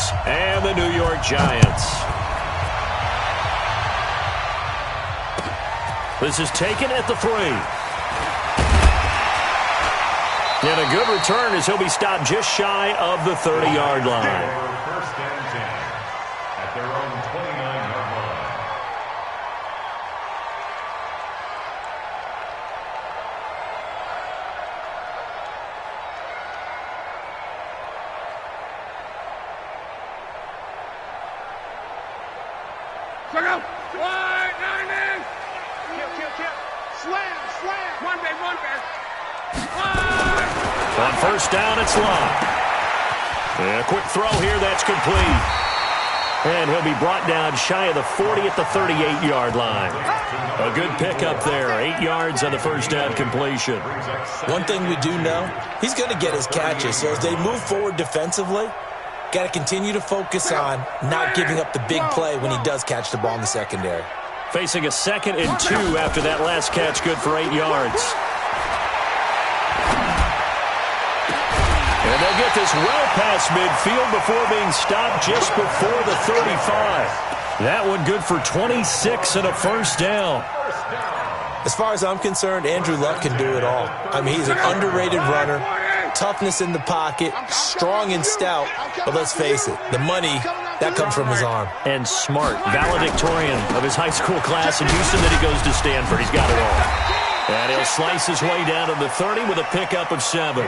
Eagles and the New York Giants. This is taken at the 3. And a good return as he'll be stopped just shy of the 30-yard line. First and 10 at their own 29-yard line. Check out. Wide, 90. Kill. Slam. One back. On first down, it's locked. A quick throw here, that's complete. And he'll be brought down shy of the 40 at the 38-yard line. A good pickup there, 8 yards on the first down completion. One thing we do know, he's going to get his catches. So as they move forward defensively, got to continue to focus on not giving up the big play when he does catch the ball in the secondary. Facing a 2nd and 2 after that last catch, good for 8 yards. And they'll get this well past midfield before being stopped just before the 35. That one good for 26 and a first down. As far as I'm concerned, Andrew Luck can do it all. I mean, he's an underrated runner, toughness in the pocket, strong and stout. But let's face it, the money, that comes from his arm. And smart, valedictorian of his high school class in Houston that he goes to Stanford. He's got it all. And he'll slice his way down to the 30 with a pickup of 7.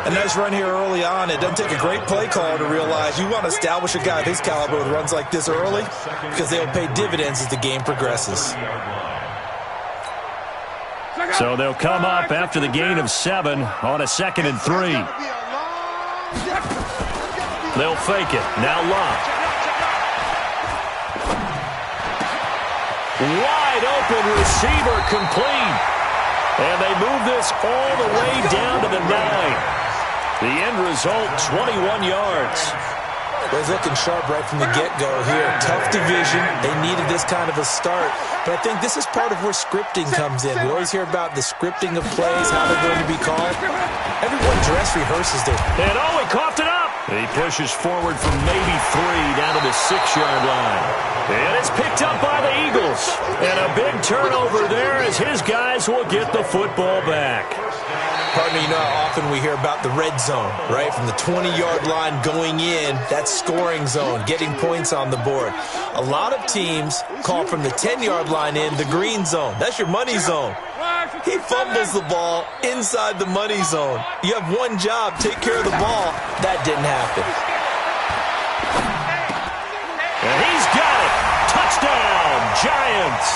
A nice run here early on. It doesn't take a great play caller to realize you want to establish a guy of his caliber with runs like this early because they'll pay dividends as the game progresses. So they'll come up after the gain of 7 on a 2nd and 3. They'll fake it. Now locked. Wide open receiver complete. And they move this all the way down to the 9. The end result, 21 yards. Well, he's looking sharp right from the get-go here. Tough division. They needed this kind of a start. But I think this is part of where scripting comes in. We always hear about the scripting of plays, how they're going to be called. Everyone dress rehearses their... And he coughed it up. He pushes forward from maybe 3 down to the 6-yard line. And it's picked up by the Eagles. And a big turnover there as his guys will get the football back. Pardon me, you know how often we hear about the red zone, right? From the 20-yard line going in, that's scoring zone, getting points on the board. A lot of teams call from the 10-yard line in the green zone. That's your money zone. He fumbles the ball inside the money zone. You have one job, take care of the ball. That didn't happen. And he's got it. Touchdown, Giants.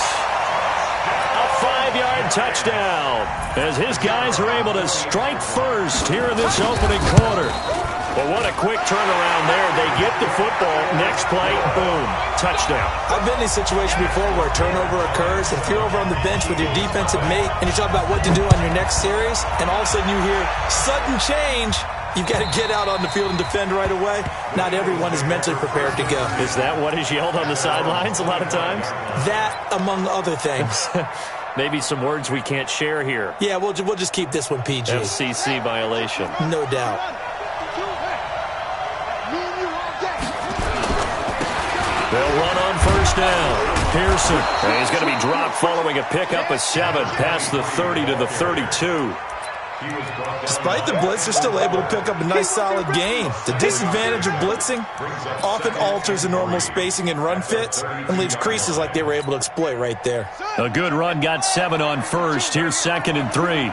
A 5-yard touchdown as his guys are able to strike first here in this opening quarter. Well, what a quick turnaround there. They get the football. Next play, boom, touchdown. I've been in a situation before where a turnover occurs. If you're over on the bench with your defensive mate and you're talking about what to do on your next series, and all of a sudden you hear sudden change, you've got to get out on the field and defend right away. Not everyone is mentally prepared to go. Is that what is yelled on the sidelines a lot of times? That, among other things. Maybe some words we can't share here. Yeah, we'll just keep this one PG. FCC violation. No doubt. They'll run on first down. Pearson. And he's going to be dropped following a pickup of 7 past the 30 to the 32. Despite the blitz, they're still able to pick up a nice solid gain. The disadvantage of blitzing often alters the normal spacing and run fits and leaves creases like they were able to exploit right there. A good run got 7 on first. Here's 2nd and 3.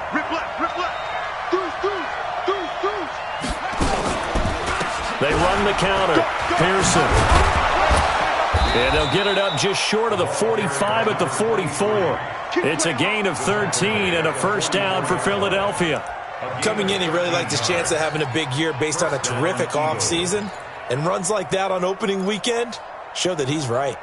They run the counter. Pearson. And they'll get it up just short of the 45 at the 44. It's a gain of 13 and a first down for Philadelphia. Coming in, he really liked his chance of having a big year based on a terrific offseason. And runs like that on opening weekend show that he's right.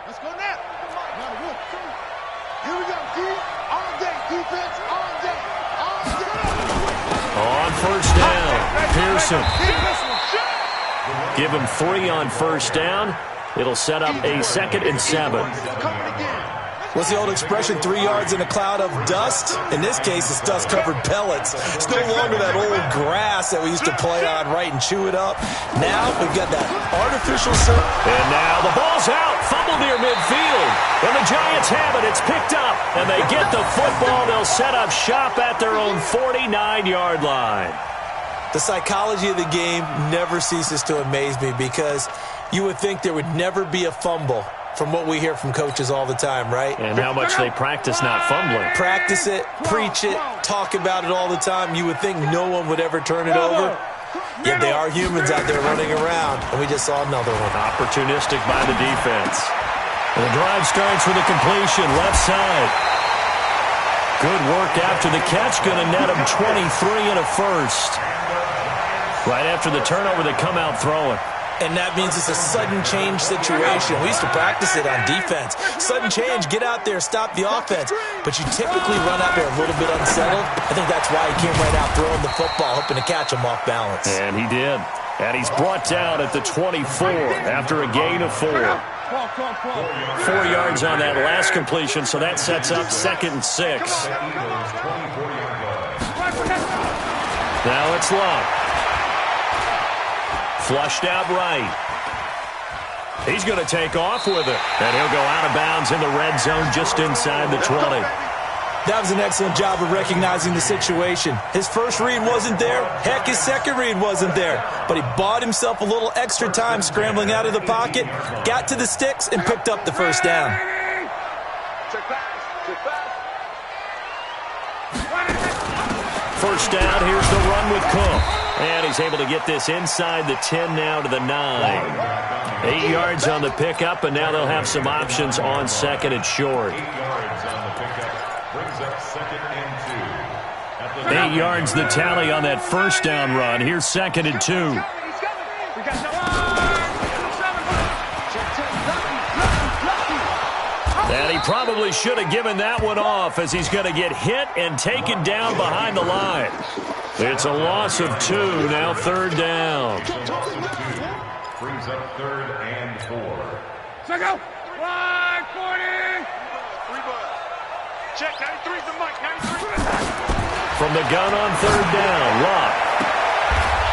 Let's go now. Here we go, D. All day, defense, all day, all day. On first down, Pearson. Give him 3 on first down. It'll set up a 2nd and 7. What's the old expression, 3 yards in a cloud of dust? In this case, it's dust-covered pellets. It's no longer that old grass that we used to play on, right, and chew it up. Now we've got that artificial surf. And now the ball's out. Fumble near midfield. And the Giants have it. It's picked up. And they get the football. They'll set up shop at their own 49-yard line. The psychology of the game never ceases to amaze me because you would think there would never be a fumble from what we hear from coaches all the time, right? And how much they practice not fumbling. Practice it, preach it, talk about it all the time. You would think no one would ever turn it over. Yet they are humans out there running around, and we just saw another one. Opportunistic by the defense. And the drive starts with a completion, left side. Good work after the catch, going to net him 23 and a first. Right after the turnover, they come out throwing. And that means it's a sudden change situation. We used to practice it on defense. Sudden change, get out there, stop the offense. But you typically run out there a little bit unsettled. I think that's why he came right out throwing the football, hoping to catch him off balance. And he did. And he's brought down at the 24 after a gain of 4. 4 yards on that last completion, so that sets up 2nd and 6. Now it's Love. Flushed out right. He's going to take off with it. And he'll go out of bounds in the red zone just inside the 20. That was an excellent job of recognizing the situation. His first read wasn't there. Heck, his second read wasn't there. But he bought himself a little extra time scrambling out of the pocket, got to the sticks, and picked up the first down. First down, here's the run with Cook. And he's able to get this inside the 10 now to the 9. 8 yards on the pickup, and now they'll have some options on 2nd and short. 8 yards on the pickup brings up 2nd and 2. 8 yards the tally on that first down run. Here's 2nd and 2. And he probably should have given that one off as he's going to get hit and taken down behind the line. It's a loss of 2, now 3rd down. Brings up 3rd and 4. Check out. 140. Check 93's the mic. 93. From the gun on 3rd down, Love.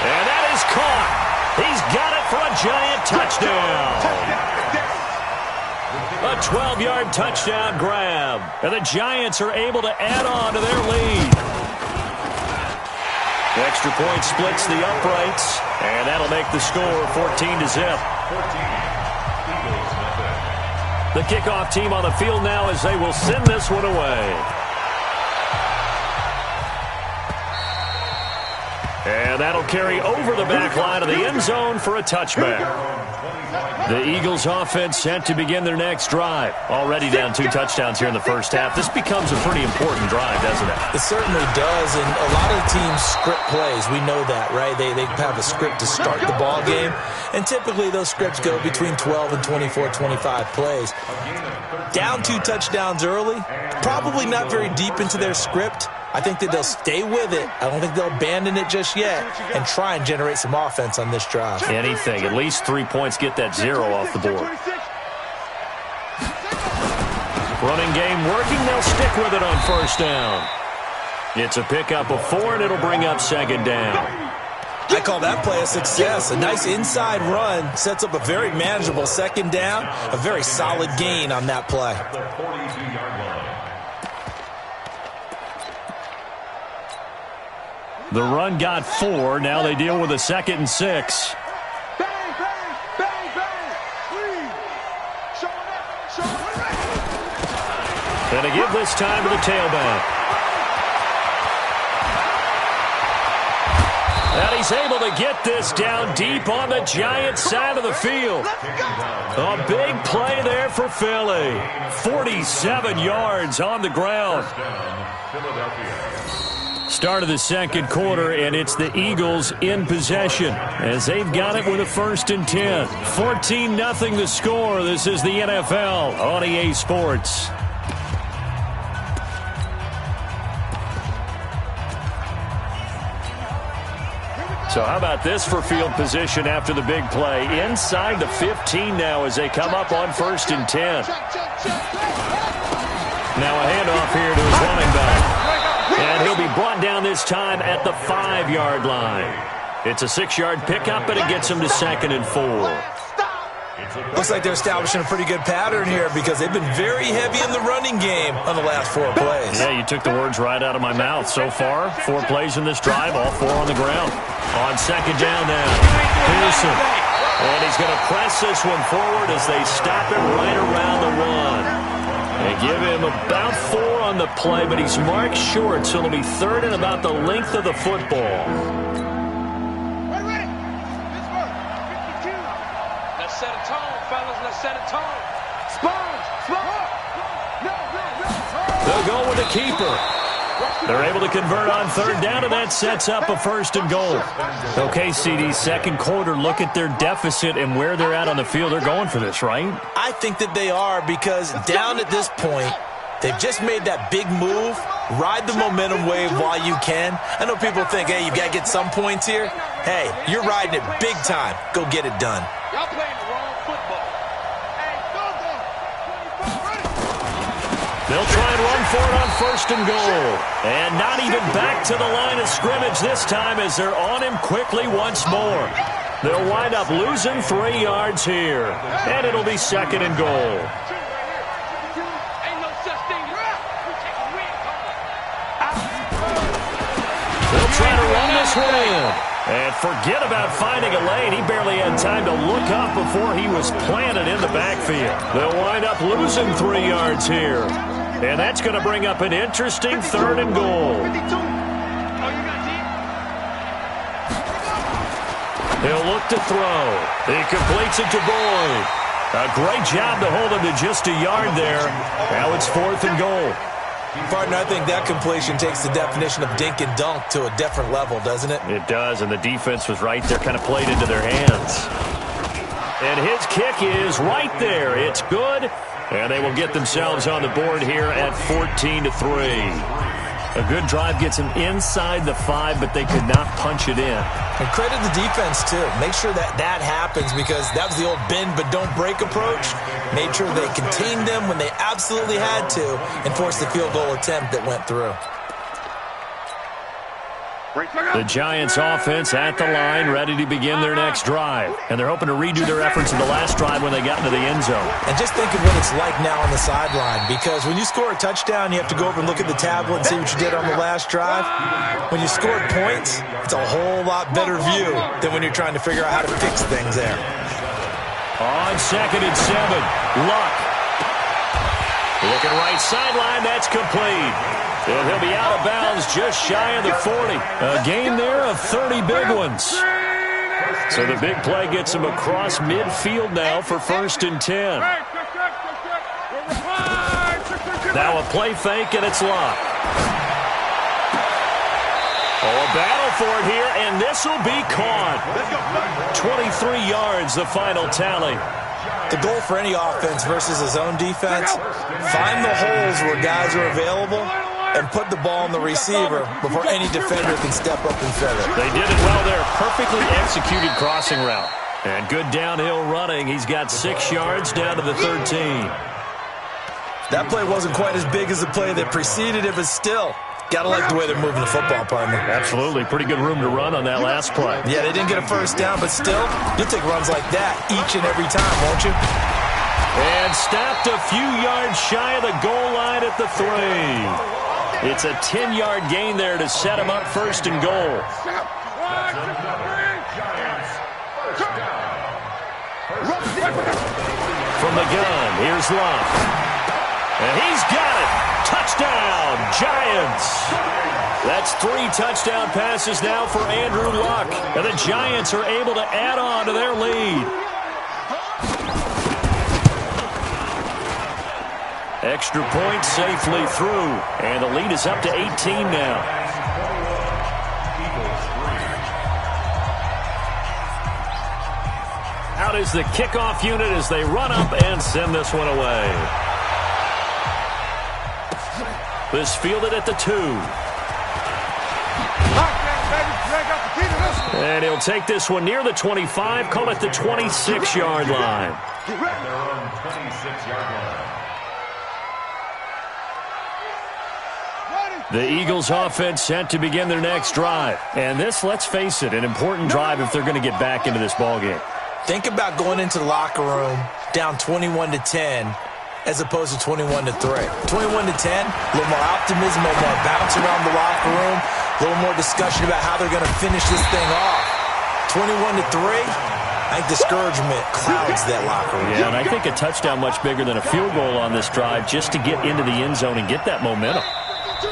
And that is caught. He's got it for a Giant touchdown. A 12-yard touchdown grab. And the Giants are able to add on to their lead. The extra point splits the uprights, and that'll make the score 14-0. The kickoff team on the field now as they will send this one away. And that'll carry over the back line of the end zone for a touchback. The Eagles offense set to begin their next drive. Already down 2 touchdowns here in the first half. This becomes a pretty important drive, doesn't it? It certainly does, and a lot of teams script plays. We know that, right? They have a script to start the ball game, and typically those scripts go between 12 and 24, 25 plays. Down 2 touchdowns early, probably not very deep into their script. I think that they'll stay with it. I don't think they'll abandon it just yet and try and generate some offense on this drive. Anything. At least 3 points, get that 0 off the board. Running game working. They'll stick with it on first down. It's a pickup of 4, and it'll bring up 2nd down. I call that play a success. A nice inside run sets up a very manageable 2nd down. A very solid gain on that play. The 42-yard line. The run got 4. Now they deal with a 2nd and 6. Bang, bang, bang, bang. Please. Show it up. And to give this time to the tailback. And he's able to get this down deep on the Giants side of the field. A big play there for Philly. 47 yards on the ground. Start of the second quarter, and it's the Eagles in possession as they've got it with a 1st and 10. 14-0 the score. This is the NFL on EA Sports. So how about this for field position after the big play? Inside the 15 now as they come up on 1st and 10. Now a handoff here to his running back. And he'll be brought down this time at the 5-yard line. It's a 6-yard pickup, and it gets him to 2nd and 4. Looks like they're establishing a pretty good pattern here because they've been very heavy in the running game on the last 4 plays. Yeah, you took the words right out of my mouth. So far, 4 plays in this drive, all 4 on the ground. On 2nd down now, Pearson. And he's going to press this one forward as they stop it right around the 1. They give him about 4 on the play, but he's marked short, so it'll be 3rd and about the length of the football. Let's set a tone, fellas. Let's set a tone. They'll go with the keeper. They're able to convert on 3rd down, and that sets up a 1st and goal. Okay, CD, 2nd quarter, look at their deficit and where they're at on the field. They're going for this, right? I think that they are because down at this point, they've just made that big move. Ride the momentum wave while you can. I know people think, hey, you've got to get some points here. Hey, you're riding it big time. Go get it done. Y'all playing the wrong football. They'll try and run for it on 1st and goal. And not even back to the line of scrimmage this time as they're on him quickly once more. They'll wind up losing 3 yards here. And it'll be 2nd and goal. Ain't no such thing as we take a win. They'll try to run this one in. And forget about finding a lane. He barely had time to look up before he was planted in the backfield. They'll wind up losing 3 yards here. And that's going to bring up an interesting 3rd and goal. He'll look to throw. He completes it to Boyd. A great job to hold him to just a yard there. Now it's 4th and goal. Partner, I think that completion takes the definition of dink and dunk to a different level, doesn't it? It does, and the defense was right there, kind of played into their hands. And his kick is right there. It's good, and they will get themselves on the board here at 14-3. A good drive gets them inside the 5, but they could not punch it in. And credit the defense, too. Make sure that happens because that was the old bend but don't break approach. Made sure they contained them when they absolutely had to and forced the field goal attempt that went through. The Giants offense at the line, ready to begin their next drive. And they're hoping to redo their efforts in the last drive when they got into the end zone. And just think of what it's like now on the sideline, because when you score a touchdown, you have to go over and look at the tablet and see what you did on the last drive. When you scored points, it's a whole lot better view than when you're trying to figure out how to fix things there. On 2nd and 7, Luck. Looking right sideline, that's complete. And he'll be out of bounds just shy of the 40. A gain there of 30 big ones. So the big play gets him across midfield now for 1st and 10. Now a play fake, and it's Luck. Oh, a battle for it here, and this will be caught. 23 yards, the final tally. The goal for any offense versus his own defense, find the holes where guys are available and put the ball on the receiver before any defender can step up and fill it. They did it well there. Perfectly executed crossing route. And good downhill running. He's got 6 yards down to the 13. That play wasn't quite as big as the play that preceded it, but still, gotta like the way they're moving the football, partner. Absolutely. Pretty good room to run on that last play. Yeah, they didn't get a first down, but still, you'll take runs like that each and every time, won't you? And stopped a few yards shy of the goal line at the 3. It's a 10-yard gain there to set him up 1st and goal. From the gun, here's Luck. And he's got it. Touchdown, Giants. That's 3 touchdown passes now for Andrew Luck. And the Giants are able to add on to their lead. Extra point safely through. And the lead is up to 18 now. Out is the kickoff unit as they run up and send this one away. This fielded at the 2. And he'll take this one near the 25, call it the 26-yard line. The Eagles offense set to begin their next drive. And this, let's face it, an important drive if they're going to get back into this ballgame. Think about going into the locker room down 21-10 as opposed to 21-3. 21-10, a little more optimism, a little more bounce around the locker room, a little more discussion about how they're going to finish this thing off. 21-3, I think discouragement clouds that locker room. Yeah, and I think a touchdown much bigger than a field goal on this drive just to get into the end zone and get that momentum.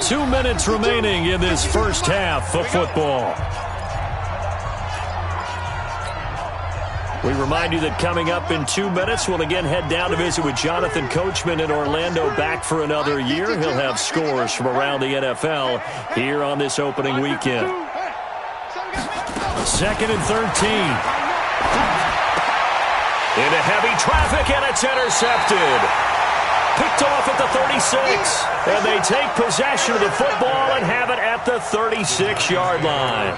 2 minutes remaining in this first half of football. We remind you that coming up in 2 minutes, we'll again head down to visit with Jonathan Coachman in Orlando, back for another year. He'll have scores from around the NFL here on this opening weekend. 2nd and 13. Into heavy traffic, and it's intercepted. Picked off at the 36. And they take possession of the football and have it at the 36-yard line.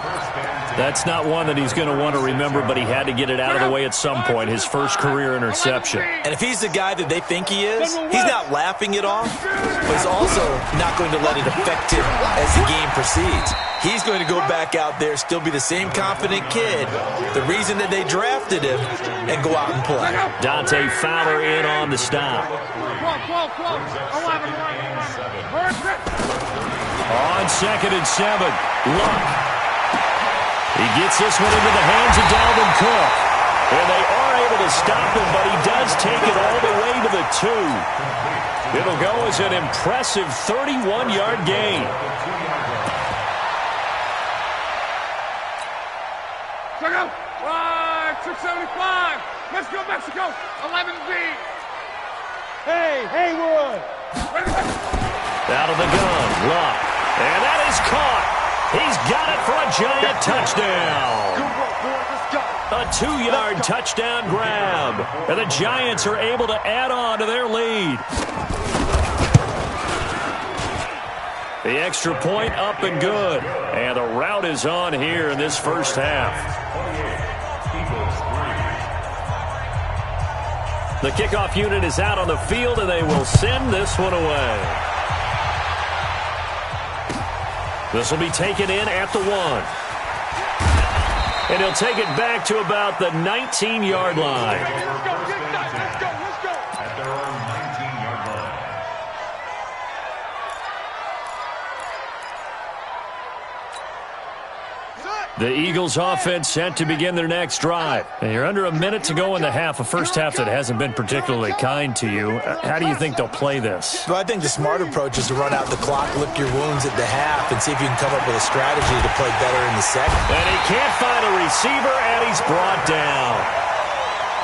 That's not one that he's going to want to remember, but he had to get it out of the way at some point, his first career interception. And if he's the guy that they think he is, he's not laughing it off, but he's also not going to let it affect him as the game proceeds. He's going to go back out there, still be the same confident kid, the reason that they drafted him, and go out and play. Dante Fowler in on the stop. On 2nd and 7, Luck. He gets this one into the hands of Dalvin Cook. And they are able to stop him, but he does take it all the way to the 2. It'll go as an impressive 31-yard gain. Go! 675. Let's go, Mexico. 11B. Hey, Haywood. Out of the gun, Luck. And that is caught. He's got it for a giant touchdown. Good work, boys. Let's go. A 2-yard touchdown grab. And the Giants are able to add on to their lead. The extra point up and good. And the route is on here in this first half. The kickoff unit is out on the field, and they will send this one away. This will be taken in at the 1. And he'll take it back to about the 19-yard line. Let's go. At their own 19-yard line. The Eagles offense set to begin their next drive. And you're under a minute to go in the half, a first half that hasn't been particularly kind to you. How do you think they'll play this? Well, I think the smart approach is to run out the clock, lick your wounds at the half, and see if you can come up with a strategy to play better in the second. And he can't find a receiver, and he's brought down.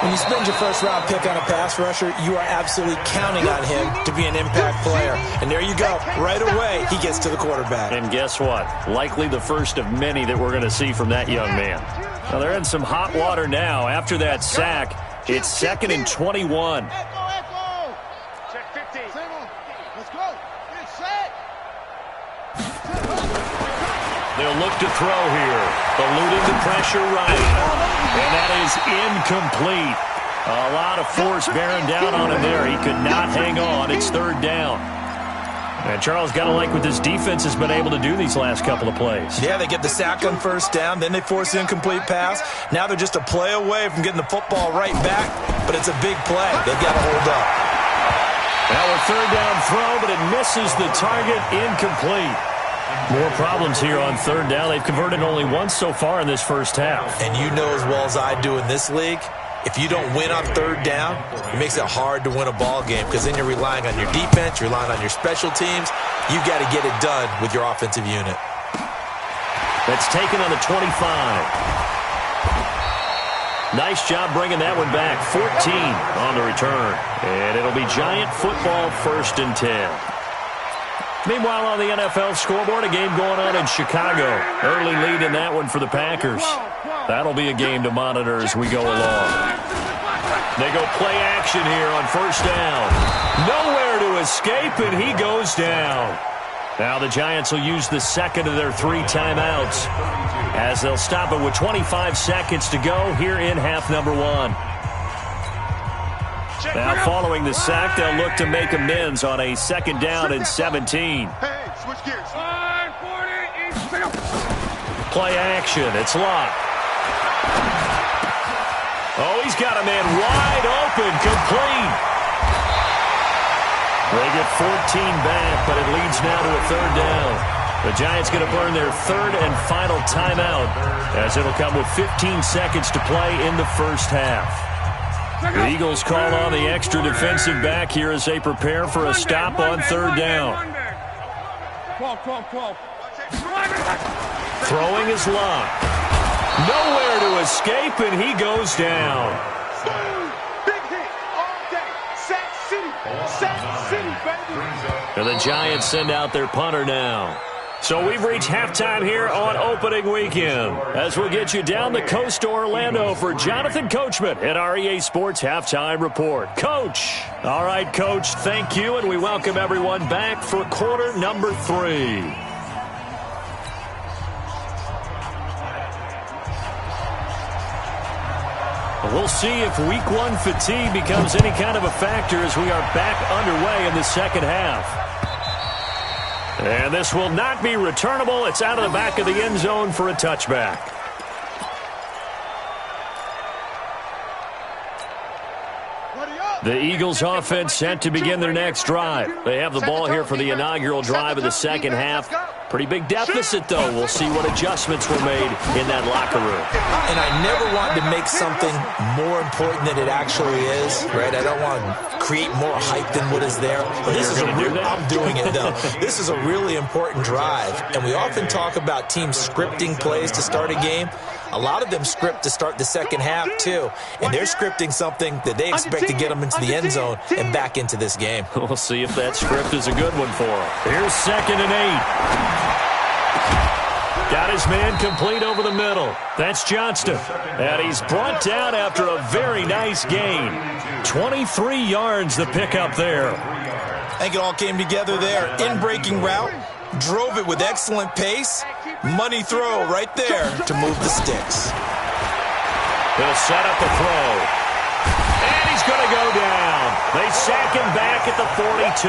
When you spend your first-round pick on a pass rusher, you are absolutely counting on him to be an impact player. And there you go. Right away, he gets to the quarterback. And guess what? Likely the first of many that we're going to see from that young man. Now, they're in some hot water now. After that sack, it's 2nd and 21. Echo. Check 50. Let's go. Get set. They'll look to throw here. Eluding the pressure right. And that is incomplete. A lot of force bearing down on him there. He could not hang on. It's 3rd down. And Charles, got to like what this defense has been able to do these last couple of plays. Yeah, they get the sack on 1st down, then they force the incomplete pass. Now they're just a play away from getting the football right back, but it's a big play. They've got to hold up. Now a 3rd down throw, but it misses the target. Incomplete. More problems here on 3rd down. They've converted only once so far in this first half. And you know as well as I do in this league, if you don't win on 3rd down, it makes it hard to win a ball game because then you're relying on your defense, you're relying on your special teams. You got to get it done with your offensive unit. That's taken on the 25. Nice job bringing that one back. 14 on the return. And it'll be Giant football 1st and 10. Meanwhile, on the NFL scoreboard, a game going on in Chicago. Early lead in that one for the Packers. That'll be a game to monitor as we go along. They go play action here on 1st down. Nowhere to escape, and he goes down. Now the Giants will use the 2nd of their 3 timeouts as they'll stop it with 25 seconds to go here in half number 1. Now, following the sack, they'll look to make amends on a 2nd down and 17. Hey, Switch gears. 40, East, pick up. Play action. It's locked. Oh, he's got a man wide open, complete. They get 14 back, but it leads now to a third down. The Giants going to burn their third and final timeout, as it'll come with 15 seconds to play in the first half. The Eagles call on the extra defensive back here as they prepare for a stop on third down. 12. Throwing is locked. Nowhere to escape, and he goes down. Big hit all day. Sack City. Sack City, baby. And the Giants send out their punter now. So we've reached halftime here on opening weekend, as we'll get you down the coast to Orlando for Jonathan Coachman at our EA Sports Halftime Report. Coach. All right, Coach, thank you, and we welcome everyone back for quarter number 3. We'll see if week 1 fatigue becomes any kind of a factor as we are back underway in the second half. And this will not be returnable. It's out of the back of the end zone for a touchback. The Eagles offense set to begin their next drive. They have the ball here for the inaugural drive of the second half. Pretty big deficit, though. We'll see what adjustments were made in that locker room. And I never want to make something more important than it actually is, right? I don't want to create more hype than what is there. But this is I'm doing it, though. This is a really important drive. And we often talk about teams scripting plays to start a game. A lot of them script to start the second half, too. And they're scripting something that they expect to get them into the end zone and back into this game. We'll see if that script is a good one for them. Here's 2nd and 8. Got his man complete over the middle. That's Johnston. And he's brought down after a very nice gain. 23 yards the pickup there. I think it all came together there. In-breaking route. Drove it with excellent pace. Money throw right there to move the sticks. He'll set up a throw. And he's going to go down. They sack him back at the 42.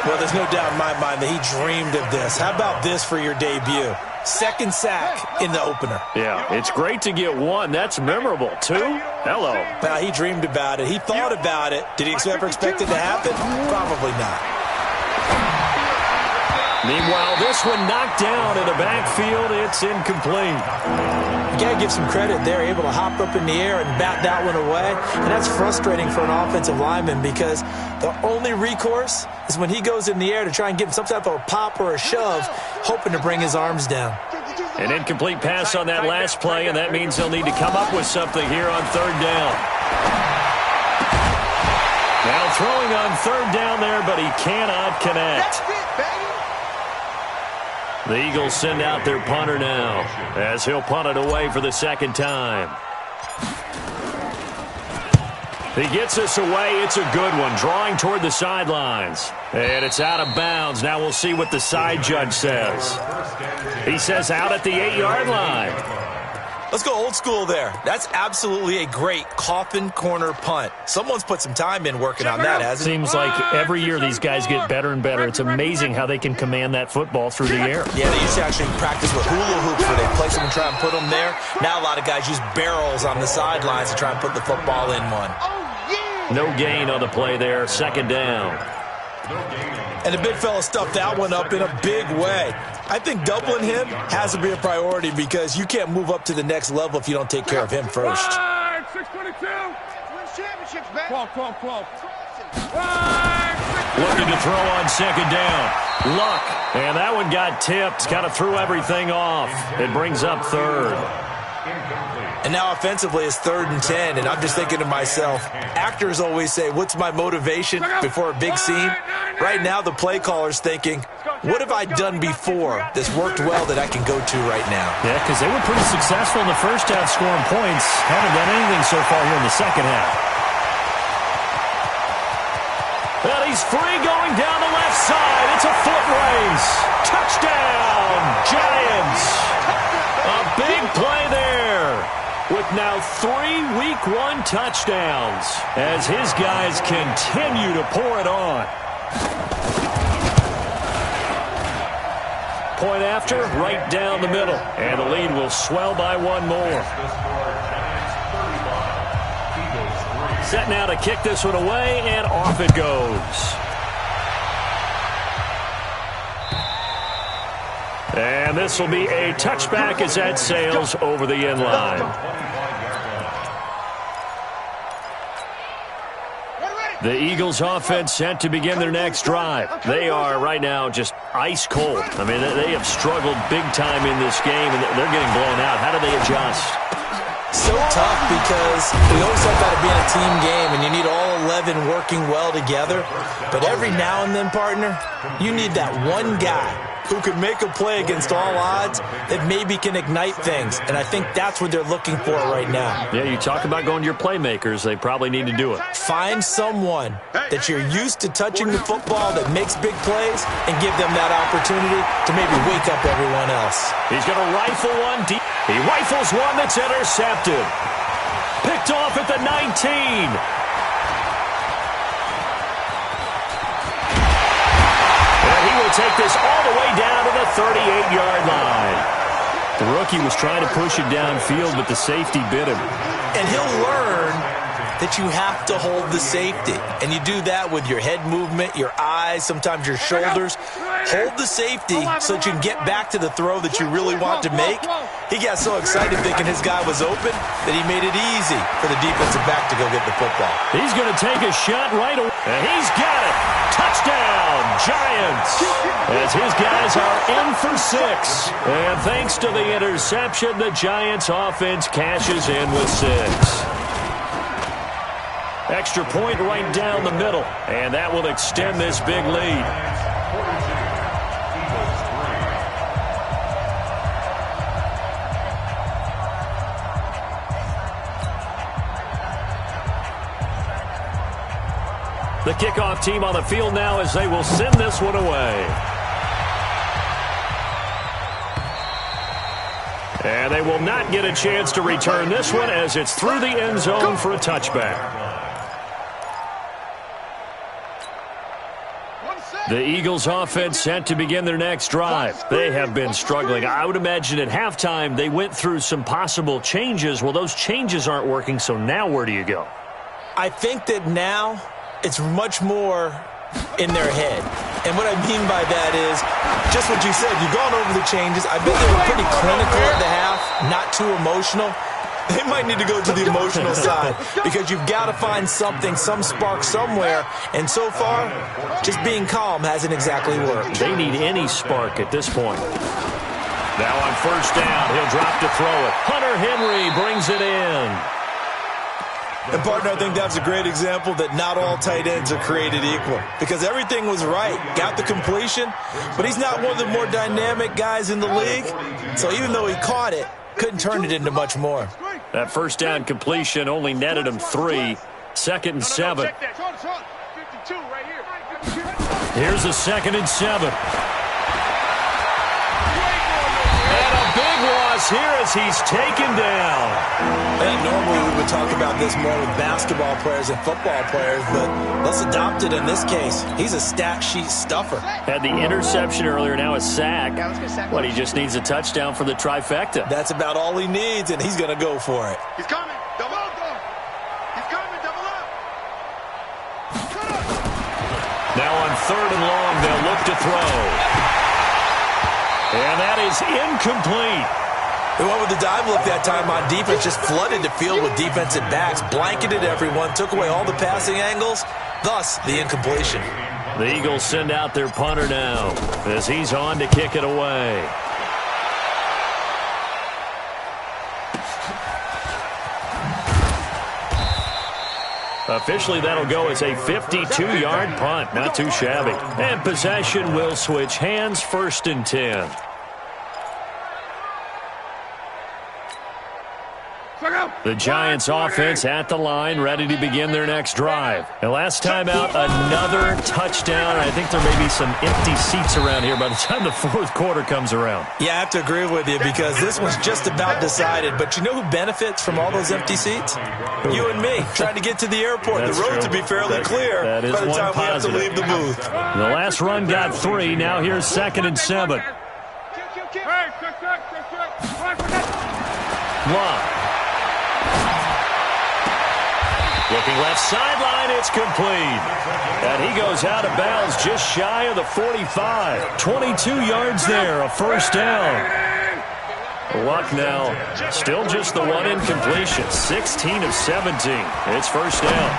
Well, there's no doubt in my mind that he dreamed of this. How about this for your debut? 2nd sack in the opener. Yeah, it's great to get 1. That's memorable. 2? Hello. Well, he dreamed about it. He thought about it. Did he ever expect it to happen? Probably not. Meanwhile, this one knocked down in the backfield. It's incomplete. You got to give some credit. They're able to hop up in the air and bat that one away. And that's frustrating for an offensive lineman because the only recourse is when he goes in the air to try and get some type of a pop or a shove, hoping to bring his arms down. An incomplete pass on that last play, and that means they'll need to come up with something here on third down. Now throwing on third down there, but he cannot connect. The Eagles send out their punter now as he'll punt it away for the second time. He gets us away. It's a good one, drawing toward the sidelines. And it's out of bounds. Now we'll see what the side judge says. He says out at the 8-yard line. Let's go old school there. That's absolutely a great coffin corner punt. Someone's put some time in working on that, hasn't it? Seems like every year these guys get better and better. It's amazing how they can command that football through the air. Yeah, they used to actually practice with hula hoops where they place them and try and put them there. Now a lot of guys use barrels on the sidelines to try and put the football in one. No gain on the play there. Second down. And the big fella stuffed that one up in a big way. I think doubling him has to be a priority because you can't move up to the next level if you don't take care of him first. 622. 12. Looking to throw on second down. Luck. And that one got tipped. Kind of threw everything off. It brings up third. And now offensively it's 3rd and 10, and I'm just thinking to myself, actors always say, what's my motivation before a big scene? Right now the play caller's thinking, what have I done before that's worked well that I can go to right now? Yeah, because they were pretty successful in the first half scoring points. Haven't done anything so far here in the second half. Well, he's free going down the left side. It's a foot race. Touchdown, Giants. A big play there. With now 3 Week 1 touchdowns as his guys continue to pour it on. point after, right down the middle. And the lead will swell by one more. Set now to kick this one away, and off it goes. And this will be a touchback as that sails over the end line. The Eagles offense set to begin their next drive. They are right now just ice cold. I mean, they have struggled big time in this game, and they're getting blown out. How do they adjust? So tough because we always talk about it being a team game, and you need all 11 working well together. But every now and then, partner, you need that one guy who can make a play against all odds that maybe can ignite things. And I think that's what they're looking for right now. Yeah, you talk about going to your playmakers. They probably need to do it. Find someone that you're used to touching the football that makes big plays and give them that opportunity to maybe wake up everyone else. He's going to rifle one deep. He rifles one that's intercepted. Picked off at the 19. Take this all the way down to the 38-yard line. The rookie was trying to push it downfield, but the safety bit him. And he'll learn that you have to hold the safety. And you do that with your head movement, your eyes, sometimes your shoulders. Hold the safety so that you can get back to the throw that you really want to make. He got so excited thinking his guy was open that he made it easy for the defensive back to go get the football. He's going to take a shot right away. And he's got it. Touchdown, Giants. As his guys are in for 6. And thanks to the interception, the Giants offense cashes in with 6. Extra point right down the middle. And that will extend this big lead. The kickoff team on the field now as they will send this one away. And they will not get a chance to return this one as it's through the end zone for a touchback. The Eagles offense set to begin their next drive. They have been struggling. I would imagine at halftime they went through some possible changes. Well, those changes aren't working, so now where do you go? I think that now it's much more in their head. And what I mean by that is just what you said. You've gone over the changes. I bet they were pretty clinical at the half, not too emotional. They might need to go to the emotional side because you've got to find something, some spark somewhere. And so far, just being calm hasn't exactly worked. They need any spark at this point. Now on first down, he'll drop to throw it. Hunter Henry brings it in. And, partner, I think that's a great example that not all tight ends are created equal because everything was right. Got the completion, but he's not one of the more dynamic guys in the league. So even though he caught it, couldn't turn it into much more. That first down completion only netted him 3. 2nd and 7. Here's a 2nd and 7. And a big loss here as he's taken down. And normally we would talk about this more with basketball players and football players, but let's adopt it in this case. He's a stat sheet stuffer. Had the interception earlier, now a sack. What, he just needs a touchdown for the trifecta. That's about all he needs, and he's going to go for it. He's coming. Double up, though. He's coming. Double up. Now on 3rd and long, they'll look to throw. And that is incomplete. They went with the dive look that time on defense, just flooded the field with defensive backs, blanketed everyone, took away all the passing angles, thus the incompletion. The Eagles send out their punter now as he's on to kick it away. Officially, that'll go as a 52-yard punt. Not too shabby. And possession will switch hands, 1st and 10. The Giants offense at the line, ready to begin their next drive. And last time out, another touchdown. I think there may be some empty seats around here by the time the 4th quarter comes around. Yeah, I have to agree with you because this one's just about decided. But you know who benefits from all those empty seats? You and me, trying to get to the airport. That's the road true. to be fairly clear that is by the time one we have to positive. leave the booth. The last run got 3. Now here's 2nd and 7. Love. Looking left sideline, it's complete. And he goes out of bounds just shy of the 45. 22 yards there, a first down. Luck now, still just the one incompletion. 16 of 17. It's first down.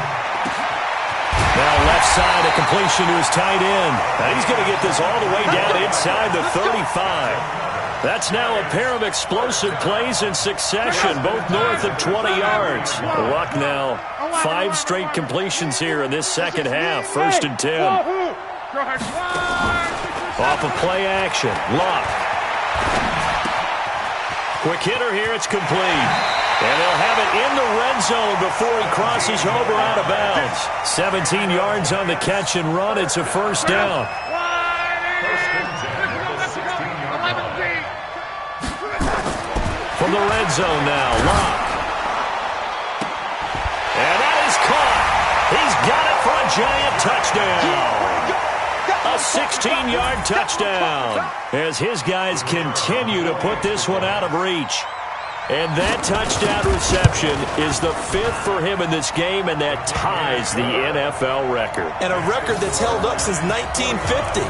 Now left side, a completion to his tight end. And he's going to get this all the way down inside the 35. That's now a pair of explosive plays in succession, both north of 20 yards. Luck now, 5 straight completions here in this second half. First and 10. Off of play action, Luck. Quick hitter here, it's complete. And they'll have it in the red zone before he crosses over out of bounds. 17 yards on the catch and run. It's a first down. From the red zone now, Locke. And that is caught. He's got it for a giant touchdown. A 16-yard touchdown as his guys continue to put this one out of reach. And that touchdown reception is the 5th for him in this game, and that ties the NFL record. And a record that's held up since 1950.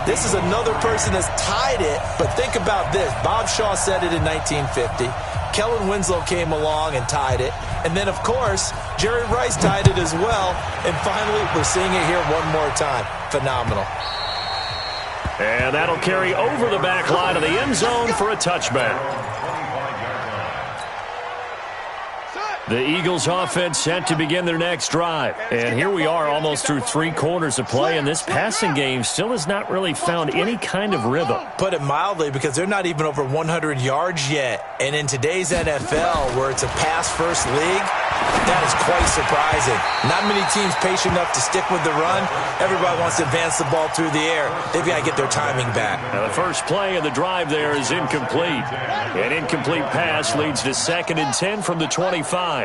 This is another person that's tied it, but think about this. Bob Shaw said it in 1950. Kellen Winslow came along and tied it. And then, of course, Jerry Rice tied it as well. And finally, we're seeing it here one more time. Phenomenal. And that'll carry over the back line of the end zone for a touchback. The Eagles offense set to begin their next drive. And here we are almost through 3 quarters of play, and this passing game still has not really found any kind of rhythm. Put it mildly, because they're not even over 100 yards yet. And in today's NFL, where it's a pass-first league, that is quite surprising. Not many teams patient enough to stick with the run. Everybody wants to advance the ball through the air. They've got to get their timing back. Now the first play of the drive there is incomplete. An incomplete pass leads to 2nd and 10 from the 25.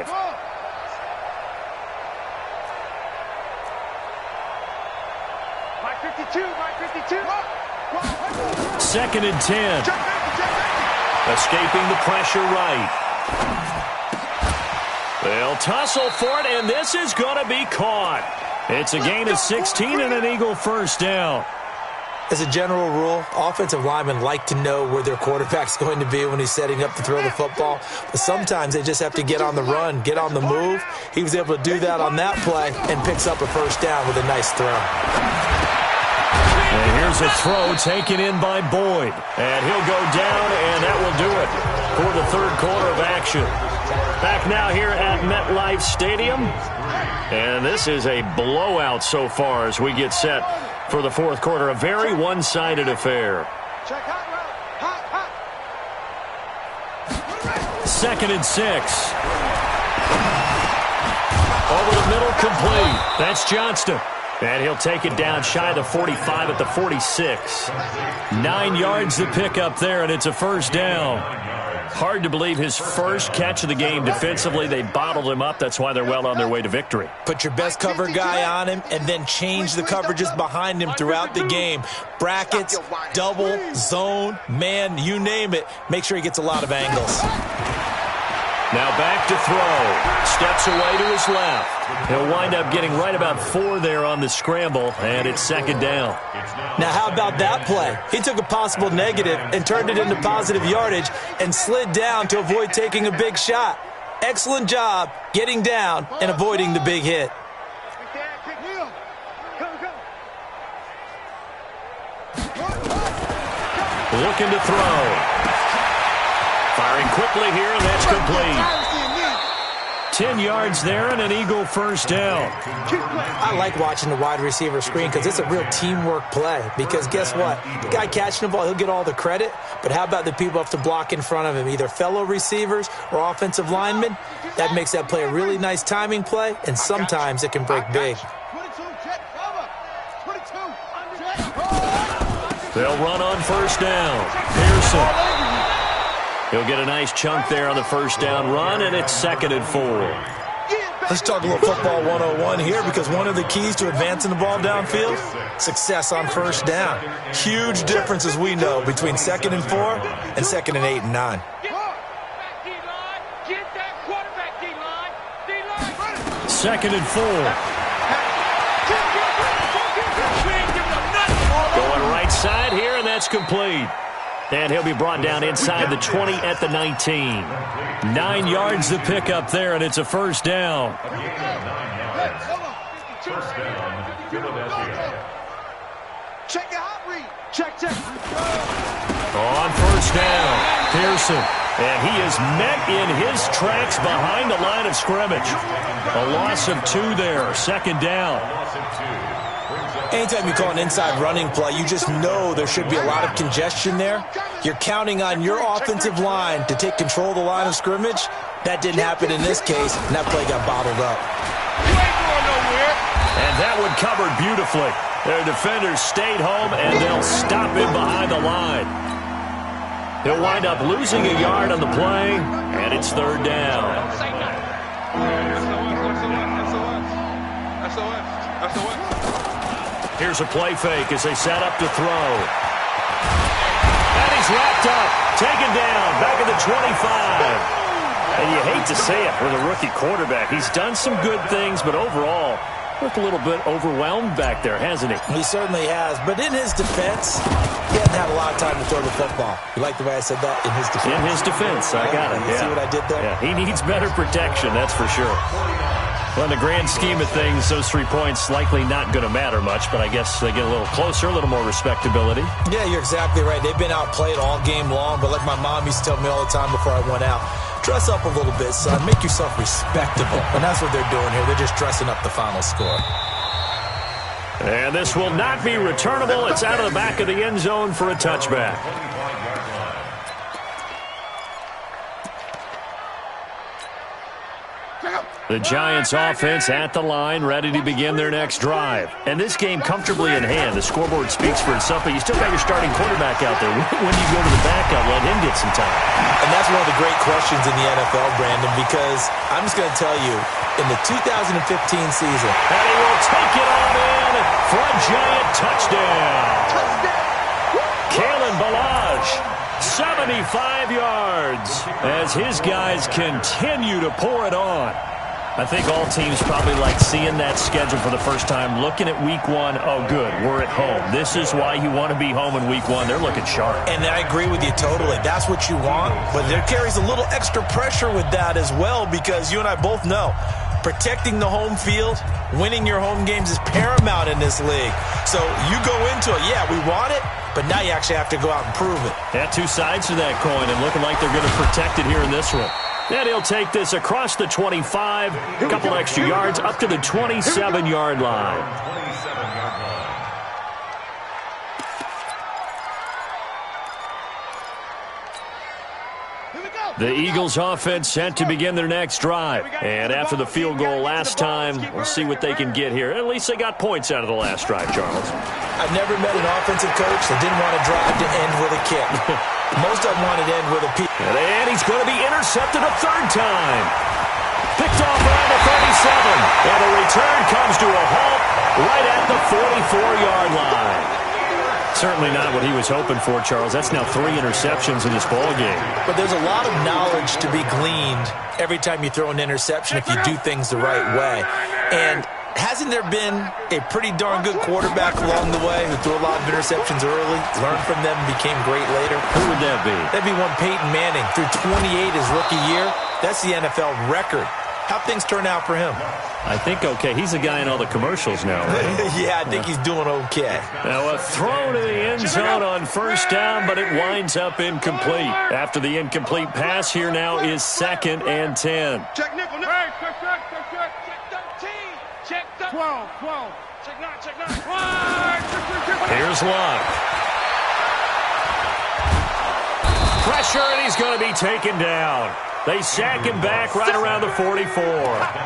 2nd and 10. Escaping the pressure right. They'll tussle for it, and this is going to be caught. It's a gain of 16 and an Eagle first down. As a general rule, offensive linemen like to know where their quarterback's going to be when he's setting up to throw the football. But sometimes they just have to get on the run, get on the move. He was able to do that on that play and picks up a first down with a nice throw. And here's a throw taken in by Boyd. And he'll go down, and that will do it for the 3rd quarter of action. Back now here at MetLife Stadium. And this is a blowout so far as we get set for the 4th quarter. A very one-sided affair. 2nd and 6. Over the middle, complete. That's Johnston. And he'll take it down shy of the 45 at the 46. 9 yards to pick up there, and it's a first down. Hard to believe his first catch of the game defensively. They bottled him up. That's why they're well on their way to victory. Put your best cover guy on him and then change the coverages behind him throughout the game. Brackets, double, zone, man, you name it. Make sure he gets a lot of angles. Now back to throw. Steps away to his left. He'll wind up getting right about 4 there on the scramble, and it's 2nd down. Now how about that play? He took a possible negative and turned it into positive yardage and slid down to avoid taking a big shot. Excellent job getting down and avoiding the big hit. Looking to throw. Firing quickly here, and that's complete. 10 yards there and an Eagle first down. I like watching the wide receiver screen because it's a real teamwork play. Because guess what? The guy catching the ball, he'll get all the credit. But how about the people who have to block in front of him, either fellow receivers or offensive linemen? That makes that play a really nice timing play, and sometimes it can break big. They'll run on first down. Pearson. He'll get a nice chunk there on the first down run, and it's 2nd and 4. Let's talk a little football 101 here, because one of the keys to advancing the ball downfield, success on first down. Huge difference, as we know, between 2nd and 4 and 2nd and 8 and 9. Get that quarterback, D-line. D-line. 2nd and 4. Going right side here, and that's complete. And he'll be brought down inside the 20 at the 19. 9 yards to pick up there, and it's a first down. First down, Philadelphia. Check your hot read. Check. On first down, Pearson. And he is met in his tracks behind the line of scrimmage. A loss of 2 there, 2nd down. Anytime you call an inside running play, you just know there should be a lot of congestion there. You're counting on your offensive line to take control of the line of scrimmage. That didn't happen in this case, and that play got bottled up. You ain't going nowhere. And that one covered beautifully. Their defenders stayed home, and they'll stop him behind the line. He'll wind up losing a yard on the play, and it's 3rd down. SOS. Here's a play fake as they set up to throw. And he's wrapped up, taken down, back at the 25. And you hate to say it for the rookie quarterback. He's done some good things, but overall, looked a little bit overwhelmed back there, hasn't he? He certainly has. But in his defense, he hasn't had a lot of time to throw the football. You like the way I said that? In his defense. In his defense, I got it. You see what I did there? Yeah, he needs better protection, that's for sure. Well, in the grand scheme of things, those 3 points likely not going to matter much, but I guess they get a little closer, a little more respectability. Yeah, you're exactly right. They've been outplayed all game long, but like my mom used to tell me all the time before I went out, dress up a little bit, son. Make yourself respectable. And that's what they're doing here. They're just dressing up the final score. And this will not be returnable. It's out of the back of the end zone for a touchback. The Giants offense at the line, ready to begin their next drive. And this game comfortably in hand. The scoreboard speaks for itself, but you still got your starting quarterback out there. When you go to the backup, let him get some time. And that's one of the great questions in the NFL, Brandon, because I'm just going to tell you, in the 2015 season. And he will take it on in for a Giant touchdown. Kalen Ballage, 75 yards, as his guys continue to pour it on. I think all teams probably like seeing that schedule for the first time, looking at week 1. Oh, good, we're at home. This is why you want to be home in week 1. They're looking sharp. And I agree with you totally. That's what you want. But there carries a little extra pressure with that as well, because you and I both know protecting the home field, winning your home games is paramount in this league. So you go into it, yeah, we want it, but now you actually have to go out and prove it. Yeah, 2 sides to that coin, and looking like they're going to protect it here in this one. And he'll take this across the 25, a couple extra yards, up to the 27-yard line. The Eagles offense set to begin their next drive. And after the field goal last time, we'll see what they can get here. At least they got points out of the last drive, Charles. I've never met an offensive coach that didn't want to drive to end with a kick. Most of them wanted to end with a peek. And he's going to be intercepted a 3rd time. Picked off around the 37. And the return comes to a halt right at the 44-yard line. Certainly not what he was hoping for, Charles. That's now 3 interceptions in this ballgame. But there's a lot of knowledge to be gleaned every time you throw an interception if you do things the right way. And hasn't there been a pretty darn good quarterback along the way who threw a lot of interceptions early, learned from them, and became great later? Who would that be? That'd be one Peyton Manning. Threw 28 his rookie year. That's the NFL record. How'd things turn out for him? I think okay. He's a guy in all the commercials now, right? Yeah, I think he's doing okay. Now a throw to the end zone on first down, but it winds up incomplete. After the incomplete pass, here now is 2nd and 10. Check nickel. Hey, check 13. Check 12. Check 9. Here's Love. Pressure, and he's going to be taken down. They sack him back right around the 44.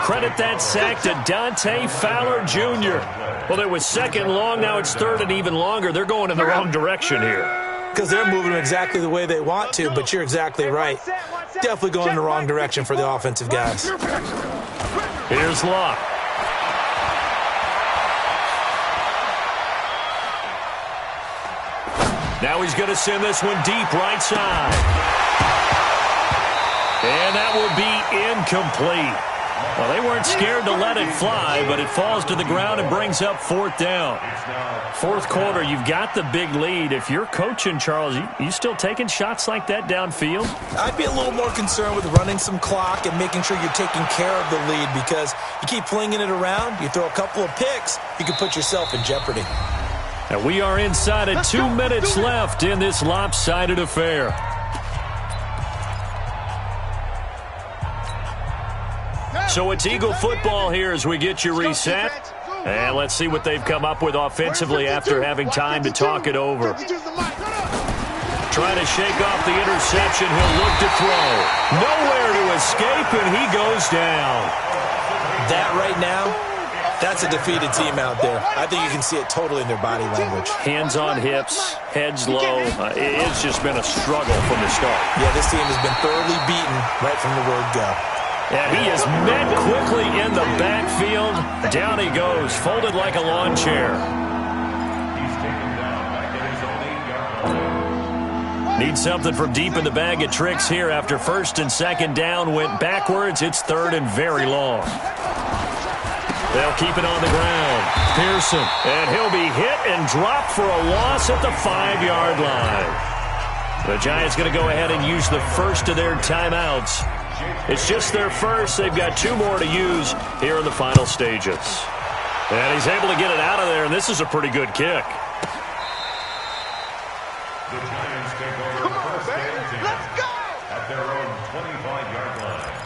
Credit that sack to Dante Fowler Jr. Well, it was 2nd long. Now it's 3rd and even longer. They're going in the wrong direction here. Because they're moving exactly the way they want to, but you're exactly right. Definitely going in the wrong direction for the offensive guys. Here's Luck. Now he's going to send this one deep right side. And that will be incomplete. Well, they weren't scared to let it fly, but it falls to the ground and brings up 4th down. Fourth quarter, you've got the big lead. If you're coaching, Charles, you still taking shots like that downfield? I'd be a little more concerned with running some clock and making sure you're taking care of the lead, because you keep flinging it around, you throw a couple of picks, you can put yourself in jeopardy. And we are inside of 2 minutes left in this lopsided affair. So it's Eagle football here as we get you reset. And let's see what they've come up with offensively after having time to talk it over. Trying to shake off the interception. He'll look to throw. Nowhere to escape, and he goes down. That right now, that's a defeated team out there. I think you can see it totally in their body language. Hands on hips, heads low. It's just been a struggle from the start. Yeah, this team has been thoroughly beaten right from the word go. And he is met quickly in the backfield. Down he goes, folded like a lawn chair. He's taken down back at his own 8-yard line. Need something from deep in the bag of tricks here after 1st and 2nd down went backwards. It's 3rd and very long. They'll keep it on the ground. Pearson, and he'll be hit and dropped for a loss at the 5-yard line. The Giants going to go ahead and use the first of their timeouts. It's just their first. They've got 2 more to use here in the final stages. And he's able to get it out of there, and this is a pretty good kick. The Giants take over first and 10 at their own 25-yard line.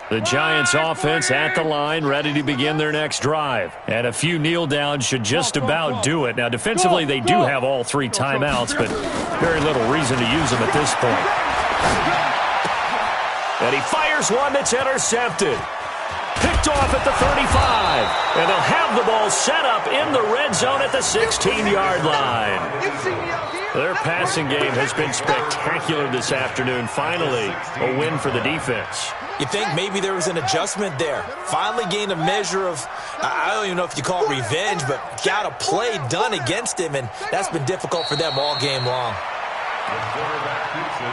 The Giants offense at the line, ready to begin their next drive. And a few kneel downs should just about do it. Now, defensively, they do have all 3 timeouts, but very little reason to use them at this point. And he fires one that's intercepted. Picked off at the 35. And they'll have the ball set up in the red zone at the 16-yard line. Their passing game has been spectacular this afternoon. Finally, a win for the defense. You think maybe there was an adjustment there. Finally gained a measure of, I don't even know if you call it revenge, but got a play done against him, and that's been difficult for them all game long. The quarterback keeps it